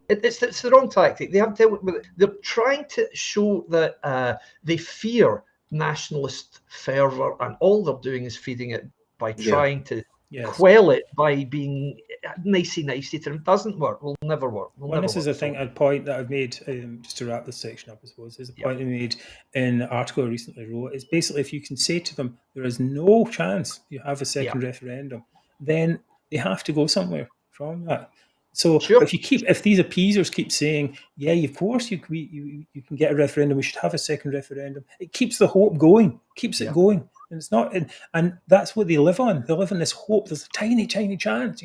It's the wrong tactic. They have dealt with it. They're trying to show that they fear nationalist fervour, and all they're doing is feeding it by trying to quell it by being nicey to them. It doesn't work. Will never work. This is a point that I've made, just to wrap this section up, I suppose, is a point I made in an article I recently wrote. It's basically, if you can say to them, there is no chance you have a second referendum, then they have to go somewhere from that. So if these appeasers keep saying, of course you can get a referendum, we should have a second referendum, it keeps the hope going, keeps it going. And it's not, and that's what they live on. They live on this hope. There's a tiny chance,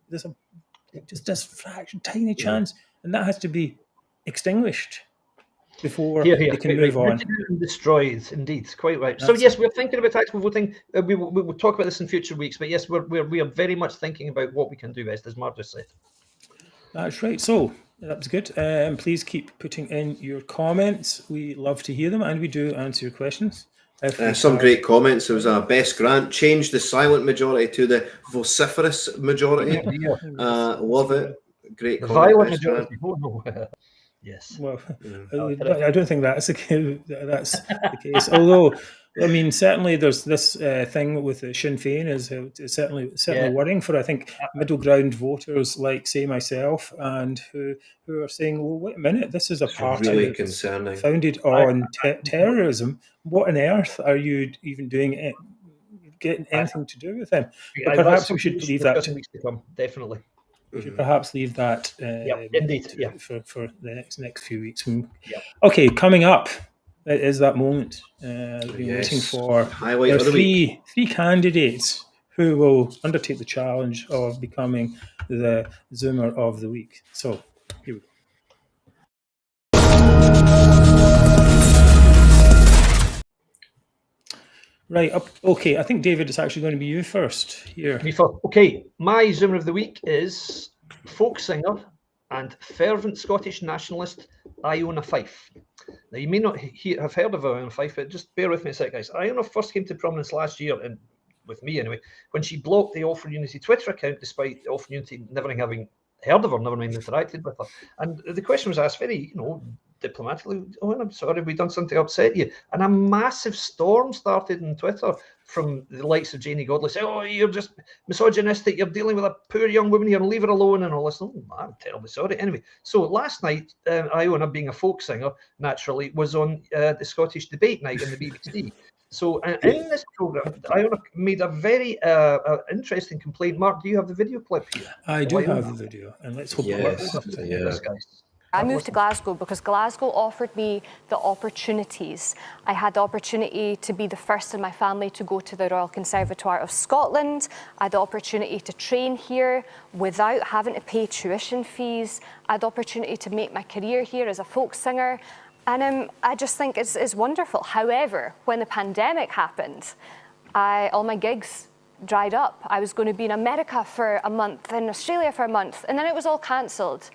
there's just this fraction, tiny chance, and that has to be extinguished before they can move on. Destroyed, indeed, quite right. So yes, we're thinking about tactical voting. We will talk about this in future weeks, but yes, we are very much thinking about what we can do best, as Mark just said. That's right. So that was good. Please keep putting in your comments. We love to hear them, and we do answer your questions. Some great comments. There was a Best Grant, change the silent majority to the vociferous majority. Love it. Great comment. Violent majority. Yes. Well, correct. I don't think that's the case. Although, I mean, certainly there's this thing with the Sinn Féin is certainly Yeah. worrying for, I think, middle ground voters like, say, myself, and who are saying, well, wait a minute, this is a party really that's concerning. founded on terrorism. What on earth are you even doing? Getting anything to do with them? But perhaps we should leave that. Weeks to come, definitely. We should perhaps leave that indeed. for the next few weeks. Yep. Okay, coming up is that moment. We've been waiting for. Highlight There of are the three candidates who will undertake the challenge of becoming the Zoomer of the week. So here we go. Right. Okay. I think, David, it's actually going to be you first here. Me first. Okay. My Zoomer of the week is folk singer and fervent Scottish nationalist Iona Fife. Now, you may not have heard of Iona Fife, but just bear with me a sec, guys. Iona first came to prominence last year, and with me anyway, when she blocked the All for Unity Twitter account, despite All for Unity never having heard of her, never mind interacted with her. And the question was asked very, diplomatically, oh, I'm sorry, have we done something to upset you? And a massive storm started on Twitter from the likes of Janie Godley saying, oh, you're just misogynistic, you're dealing with a poor young woman here, leave her alone and all this. Oh, I'm terribly sorry. Anyway, so last night, Iona, being a folk singer, naturally, was on the Scottish debate night on the BBC. So in this programme, Iona made a very interesting complaint. Mark, do you have the video clip here? I do have the video, and let's hope it works. This, guys. I moved to Glasgow because Glasgow offered me the opportunities. I had the opportunity to be the first in my family to go to the Royal Conservatoire of Scotland. I had the opportunity to train here without having to pay tuition fees. I had the opportunity to make my career here as a folk singer. And I just think it's wonderful. However, when the pandemic happened, all my gigs dried up. I was going to be in America for a month, in Australia for a month, and then it was all cancelled.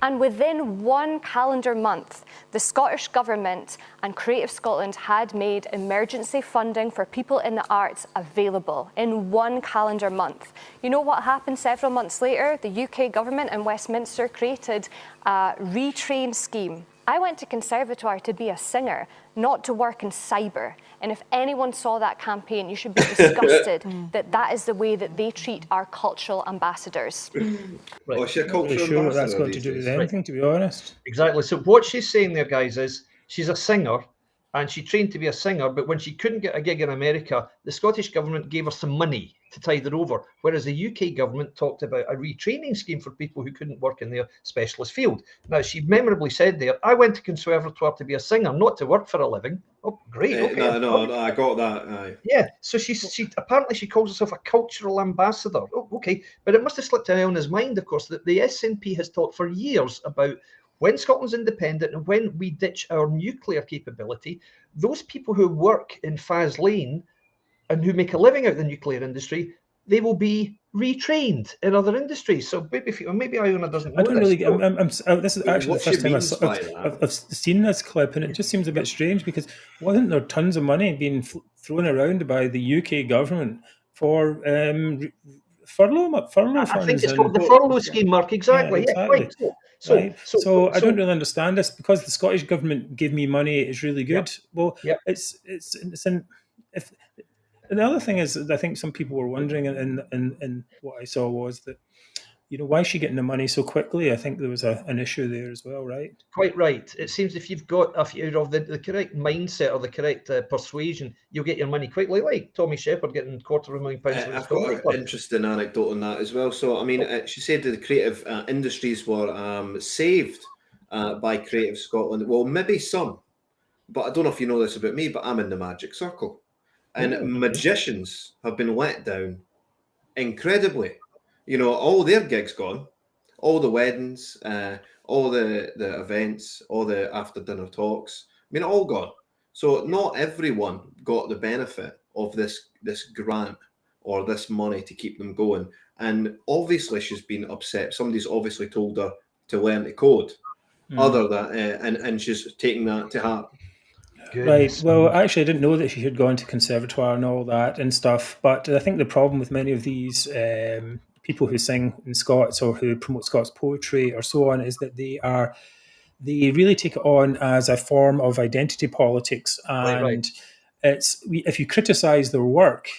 And within one calendar month, the Scottish Government and Creative Scotland had made emergency funding for people in the arts available in one calendar month. You know what happened several months later? The UK Government and Westminster created a retrain scheme. I went to Conservatoire to be a singer, not to work in cyber. And if anyone saw that campaign, you should be disgusted that is the way that they treat our cultural ambassadors. Right. Oh, she's a cultural sure that's got to do with anything, to be honest. Exactly. So what she's saying there, guys, is she's a singer and she trained to be a singer, but when she couldn't get a gig in America, the Scottish Government gave her some money to tide her over, whereas the UK Government talked about a retraining scheme for people who couldn't work in their specialist field. Now, she memorably said there, I went to Conservatoire to be a singer, not to work for a living. Oh, great. Okay. No, I got that. Aye. Yeah, so she apparently she calls herself a cultural ambassador. Oh, okay. But it must have slipped Iona's mind, of course, that the SNP has talked for years about when Scotland's independent and when we ditch our nuclear capability, those people who work in Faz Lane and who make a living out of the nuclear industry, they will be retrained in other industries. So maybe Iona doesn't know I don't this. really. This is actually the first time I've seen this clip, and it just seems a bit strange because wasn't there tons of money being thrown around by the UK government for furlough funds? I think it's called the furlough scheme, Mark. Exactly. Yeah, right. So I don't really understand this because the Scottish government gave me money. It's really good. Well, and the other thing is that I think some people were wondering, and what I saw was that, why is she getting the money so quickly? I think there was an issue there as well, right? Quite right. It seems if you've got the correct mindset or the correct persuasion, you'll get your money quickly. Like Tommy Shepherd getting £250,000. I've got an interesting anecdote on that as well. So, I mean, she said that the creative industries were saved by Creative Scotland. Well, maybe some, but I don't know if you know this about me, but I'm in the magic circle. And magicians have been let down incredibly. All their gigs gone, all the weddings, all the events, all the after dinner talks. I mean, all gone. So not everyone got the benefit of this grant or this money to keep them going. And obviously she's been upset. Somebody's obviously told her to learn to code, other than and she's taking that to heart. Right. Well, actually, I didn't know that she had gone to Conservatoire and all that and stuff. But I think the problem with many of these people who sing in Scots or who promote Scots poetry or so on is that they really take it on as a form of identity politics, and if you criticise their work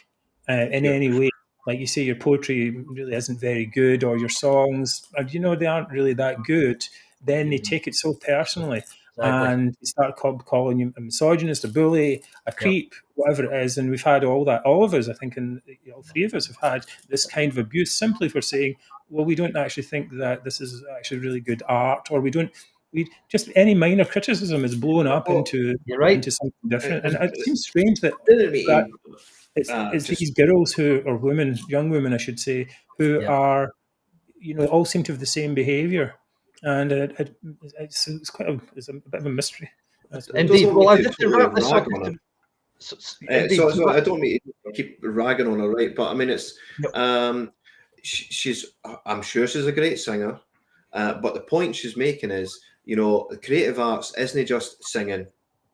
in any way, like you say, your poetry really isn't very good, or your songs, they aren't really that good, then they take it so personally. And they start calling you a misogynist, a bully, a creep, whatever it is. And we've had all that. All of us, I think, and all three of us have had this kind of abuse simply for saying, well, we don't actually think that this is actually really good art, or we just any minor criticism is blown up into something different. And it seems strange that it's these girls or women, young women, I should say, who are, all seem to have the same behaviour. And it's a bit of a mystery. Indeed. Well, I just to wrap this up. So I don't mean to keep ragging on her, right? But I mean, it's she's. I'm sure she's a great singer, but the point she's making is, the creative arts isn't just singing.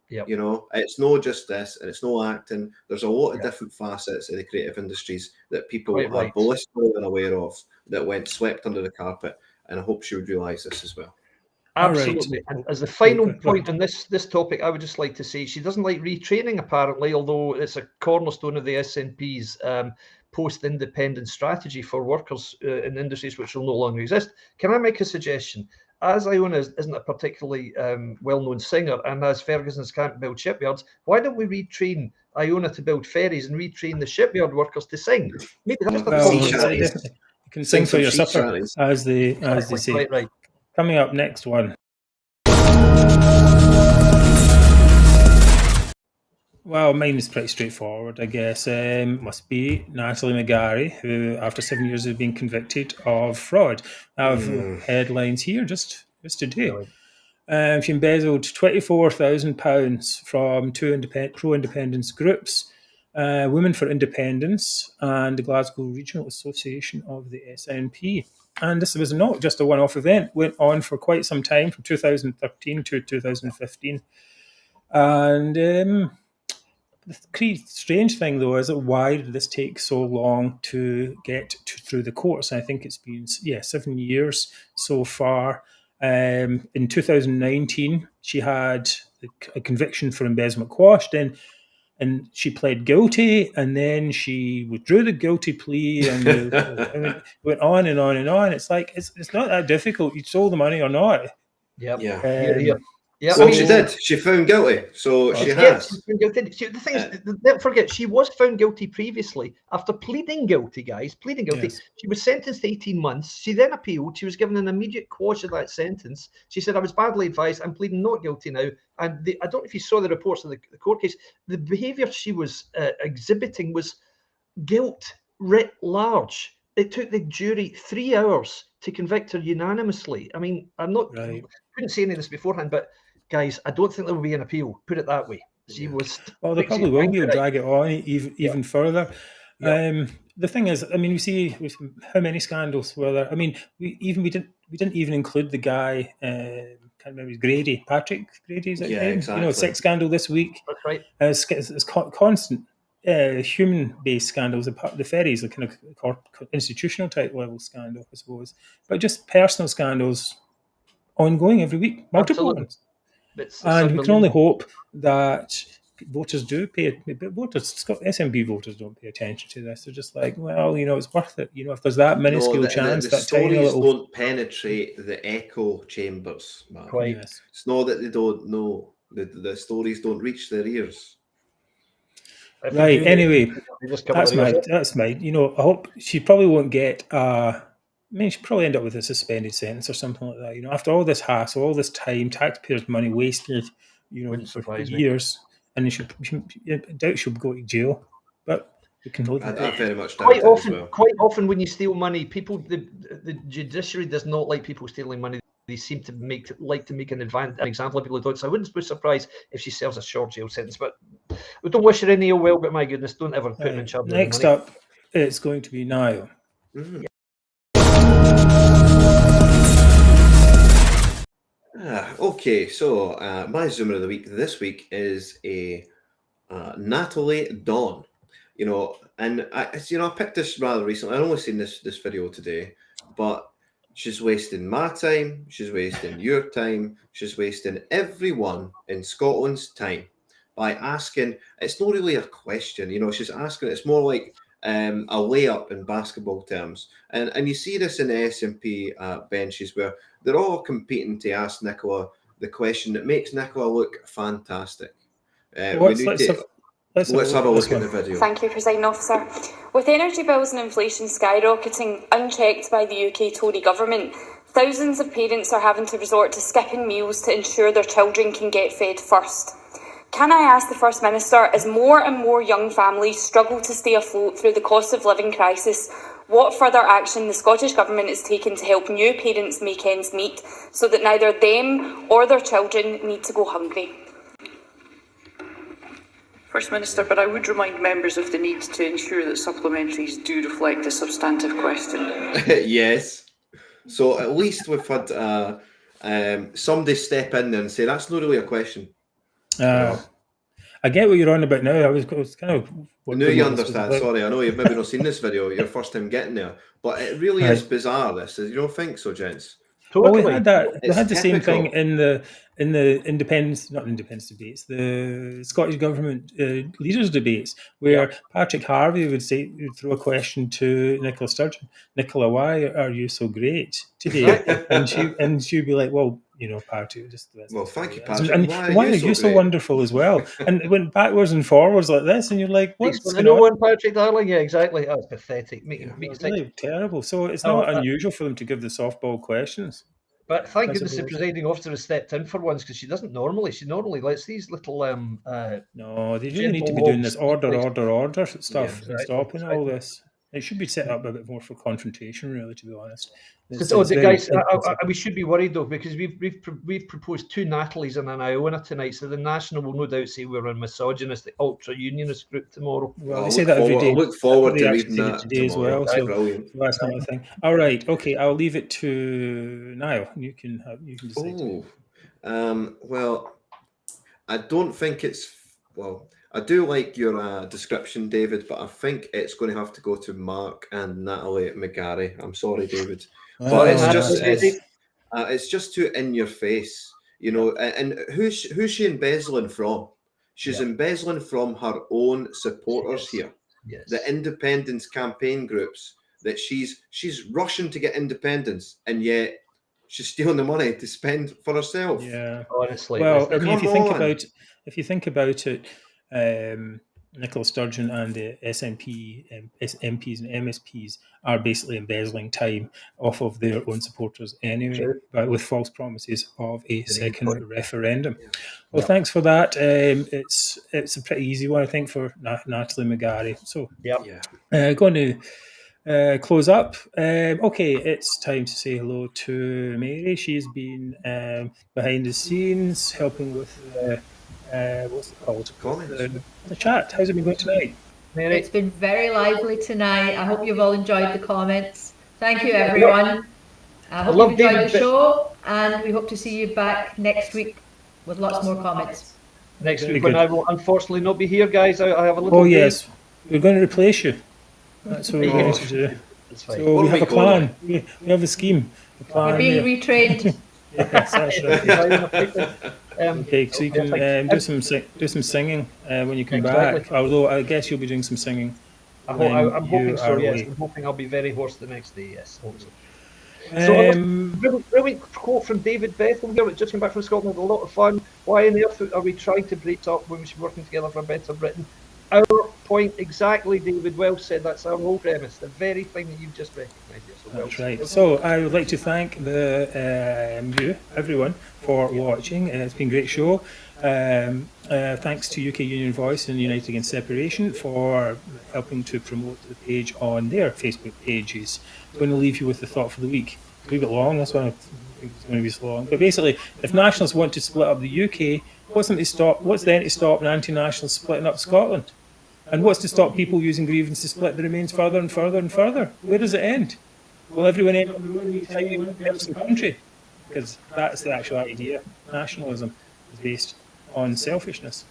It's not just this, and it's no acting. There's a lot of different facets of the creative industries that people are blissfully unaware of, that went swept under the carpet. And I hope she would realise this as well. Absolutely. And as the final point on this topic, I would just like to say she doesn't like retraining, apparently, although it's a cornerstone of the SNP's post-independent strategy for workers in industries which will no longer exist. Can I make a suggestion? As Iona isn't a particularly well-known singer, and as Ferguson's can't build shipyards, why don't we retrain Iona to build ferries and retrain the shipyard workers to sing? Maybe that's you can sing for your supper, as they say. Right. Coming up next one. Well, mine is pretty straightforward, I guess. Must be Natalie Magari, who, after 7 years, has been convicted of fraud. I have headlines here just today. She embezzled £24,000 from two pro-independence groups, Women for Independence and the Glasgow Regional Association of the SNP. And this was not just a one-off event, went on for quite some time, from 2013 to 2015. And the strange thing, though, is that why did this take so long to get through the courts? And I think it's been 7 years so far. In 2019, she had a conviction for embezzlement quashed, and she pled guilty, and then she withdrew the guilty plea, and it went on and on and on. It's like it's not that difficult. You stole the money or not. Yeah, so she did. She found guilty, so she has. The thing is, don't forget, she was found guilty previously after pleading guilty, guys. Pleading guilty. Yes. She was sentenced to 18 months. She then appealed. She was given an immediate quash of that sentence. She said, I was badly advised. I'm pleading not guilty now. And I don't know if you saw the reports of the court case. The behaviour she was exhibiting was guilt writ large. It took the jury 3 hours to convict her unanimously. I mean, couldn't say any of this beforehand, but guys, I don't think there will be an appeal. Put it that way. She was. Well, there probably will be. Drag it on even further. The thing is, I mean, we see how many scandals were there. I mean, we didn't even include the guy. Can't remember his Grady, Patrick Grady. Is that his name? Exactly. Sex scandal this week. That's right. It's constant human-based scandals. The ferries, the kind of institutional type level scandal, I suppose, but just personal scandals ongoing every week, multiple ones. And we can only hope that voters do pay. But SNP voters don't pay attention to this. They're just like, well, it's worth it. If there's that minuscule chance, the that tiny little don't penetrate the echo chambers, man. Quite. Yes. It's not that they don't know. The stories don't reach their ears. Right. Anyway, that's mine. I hope she probably won't get. She'll probably end up with a suspended sentence or something like that. After all this hassle, all this time, taxpayers' money wasted, for years, and I doubt she'll go to jail. But we can live with I very much doubt it as well. Quite often, when you steal money, the judiciary does not like people stealing money. They seem to like to make an example of people who don't. So I wouldn't be surprised if she serves a short jail sentence. But we don't wish her any ill will. But my goodness, don't ever put her in charge. Next up, it's going to be Niall. Mm-hmm. Okay, so my Zoomer of the week this week is a Natalie Dawn. And I picked this rather recently. I've only seen this video today, but She's wasting my time. She's wasting your time. She's wasting everyone in Scotland's time by asking. It's not really a question, she's asking. It's more like a layup in basketball terms. And you see this in the SNP benches where they're all competing to ask Nicola the question that makes Nicola look fantastic. Let's have a look at the video. Thank you, Presiding Officer. With energy bills and inflation skyrocketing, unchecked by the UK Tory government, thousands of parents are having to resort to skipping meals to ensure their children can get fed first. Can I ask the First Minister, as more and more young families struggle to stay afloat through the cost of living crisis, what further action the Scottish Government is taking to help new parents make ends meet so that neither them or their children need to go hungry? First Minister, but I would remind members of the need to ensure that supplementaries do reflect a substantive question. Yes. So at least we've had somebody step in there and say, that's not really a question. I get what you're on about now. I was kind of... I know you understand. Sorry, I know you've maybe not seen this video. Your first time getting there. But it really is bizarre, this. You don't think so, gents? Totally. Well, we had that. We had the same thing in the independence debates, the Scottish Government leaders debates, where Patrick Harvey would throw a question to Nicola Sturgeon. Nicola, why are you so great today? and she'd be like, well, Patrick, just thank you, Patrick. And why are you so wonderful as well? And it went backwards and forwards like this, and you're like, what's going on? Patrick, darling, yeah, exactly. That was pathetic. It's really terrible. So it's not unusual for them to give the softball questions. But thank goodness the presiding officer has stepped in for once, because she doesn't normally. She normally lets these little no, they really need to be doing this order stuff and stopping all this. It should be set up a bit more for confrontation, really, to be honest. Guys, we should be worried though, because we've proposed 2 Natalies and an Iona tonight, so the National will no doubt say we're a misogynistic, ultra-unionist group tomorrow. Well, they say that every day. I look forward to reading that today as well. So that's another thing. All right, okay, I'll leave it to Niall. You can decide. Well, I don't think it's I do like your description, David, but I think it's going to have to go to Mark and Natalie Magari. I'm sorry, David. But it's just too in your face, And who's she embezzling from? She's embezzling from her own supporters here. Yes. The independence campaign groups that she's rushing to get independence, and yet she's stealing the money to spend for herself. Yeah, honestly. Well, I mean, if you think about it. Nicola Sturgeon and the SNP MPs and MSPs are basically embezzling time off of their own supporters anyway, but with false promises of a second referendum. Well, thanks for that. It's a pretty easy one, I think, for Natalie Magari. So, going to close up. Okay, it's time to say hello to Mary. She's been behind the scenes helping with what's it called? The chat. How's it been going tonight? Mary? It's been very lively tonight. I hope you've all enjoyed the comments. Thank you, everyone. I hope you've enjoyed the show, and we hope to see you back next week with lots more comments. Next week, when I will unfortunately not be here, guys. I have a little. Oh yes, we're going to replace you. That's what we're going to do. So we have a plan. We have a scheme. You're being retrained. Yes, that's right. Okay, so you can do some singing when you come back. Although I guess you'll be doing some singing. I'm hoping so. Yes, I'm hoping I'll be very hoarse the next day. Yes, hopefully. So, brilliant quote from David Bethel here. Just came back from Scotland. A lot of fun. Why on earth are we trying to break up when we should be working together for a better Britain? Our point exactly, David. Well said. That's our whole premise. The very thing that you've just recognised. So that's right. So I would like to thank everyone, for watching. It's been a great show. Thanks to UK Union Voice and United Against Separation for helping to promote the page on their Facebook pages. I'm going to leave you with the thought for the week. It's a bit long. That's why it's going to be so long. But basically, if nationalists want to split up the UK, what's then to stop an anti-national splitting up Scotland? And what's to stop people using grievance to split the Remains further and further and further? Where does it end? Will everyone end up in a tiny one-person country? Because that's the actual idea. Nationalism is based on selfishness.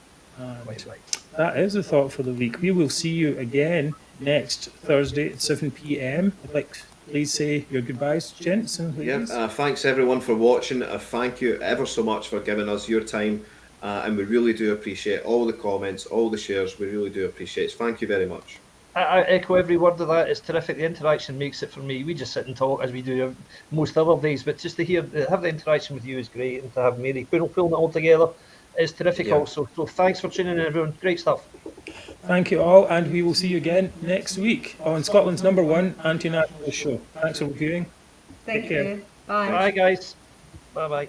That is the thought for the week. We will see you again next Thursday at 7 p.m. I'd like please say your goodbyes, gents and ladies. Thanks everyone for watching. Thank you ever so much for giving us your time, and we really do appreciate all the comments, all the shares. We really do appreciate it. Thank you very much. I echo every word of that. It's terrific. The interaction makes it for me. We just sit and talk as we do most other days, but just to have the interaction with you is great, and to have Mary pulling it all together is terrific also. So thanks for tuning in, everyone. Great stuff. Thank you all, and we will see you again next week on Scotland's #1 anti-nationalist show. Thanks for viewing. Thank you. Bye. Bye, guys. Bye-bye.